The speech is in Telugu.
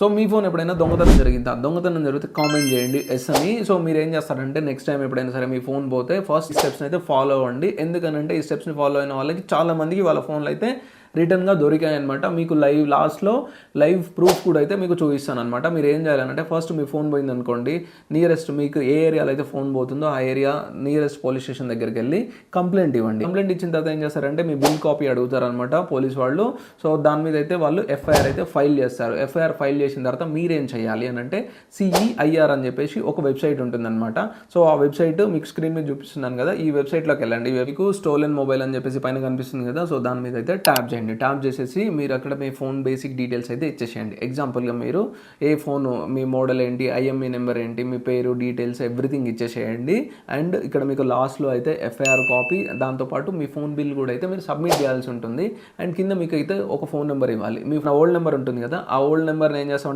సో మీ ఫోన్ ఎప్పుడైనా దొంగతనం జరిగిందా? దొంగతనం జరిగితే కామెంట్ చేయండి యెస్ అని. సో మీరేం చేస్తారంటే నెక్స్ట్ టైమ్ ఎప్పుడైనా సరే మీ ఫోన్ పోతే ఫస్ట్ స్టెప్స్‌ని అయితే ఫాలో అవ్వండి. ఎందుకనంటే ఈ స్టెప్స్‌ని ఫాలో అయిన వాళ్ళకి చాలా మందికి వాళ్ళ ఫోన్‌లో అయితే రిటర్న్‌గా దొరికాయన్నమాట. మీకు లాస్ట్‌లో లైవ్ ప్రూఫ్ కూడా అయితే మీకు చూపిస్తానన్నమాట. మీరు ఏం చేయాలంటే ఫస్ట్ మీ ఫోన్ పోయిందనుకోండి, నియరెస్ట్ మీకు ఏ ఏరియాలో అయితే ఫోన్ పోతుందో ఆ ఏరియా నియరెస్ట్ పోలీస్ స్టేషన్ దగ్గరికి వెళ్ళి కంప్లైంట్ ఇవ్వండి. కంప్లైంట్ ఇచ్చిన తర్వాత ఏం చేస్తారంటే మీ బిల్ కాపీ అడుగుతారనమాట పోలీస్ వాళ్ళు. సో దాని మీద అయితే వాళ్ళు ఎఫ్ఐఆర్ అయితే ఫైల్ చేస్తారు. ఎఫ్ఐఆర్ ఫైల్ చేసిన తర్వాత మీరేం చేయాలి అని అంటే సిఈఐఆర్ అని చెప్పేసి ఒక వెబ్సైట్ ఉంటుందన్నమాట. సో ఆ వెబ్సైట్ మీకు స్క్రీన్ మీద చూపిస్తున్నాను కదా, ఈ వెబ్సైట్లోకి వెళ్ళండి. మీకు స్టోలెన్ మొబైల్ అని చెప్పేసి పైన కనిపిస్తుంది కదా, సో దాని మీద అయితే ట్యాప్ చేయండి. ట్యాప్ చేసేసి మీరు అక్కడ మీ ఫోన్ బేసిక్ డీటెయిల్స్ అయితే ఇచ్చేసేయండి. ఎగ్జాంపుల్గా మీరు ఏ ఫోన్, మీ మోడల్ ఏంటి, ఐఎంఈ నెంబర్ ఏంటి, మీ పేరు డీటెయిల్స్ ఎవ్రీథింగ్ ఇచ్చేసేయండి. అండ్ ఇక్కడ మీకు లాస్ట్లో అయితే ఎఫ్ఐఆర్ కాపీ, దాంతోపాటు మీ ఫోన్ బిల్ కూడా అయితే మీరు సబ్మిట్ చేయాల్సి ఉంటుంది. అండ్ కింద మీకు అయితే ఒక ఫోన్ నెంబర్ ఇవ్వాలి. మీ ఓల్డ్ నెంబర్ ఉంటుంది కదా, ఆ ఓల్డ్ నెంబర్ని ఏం చేస్తామంటే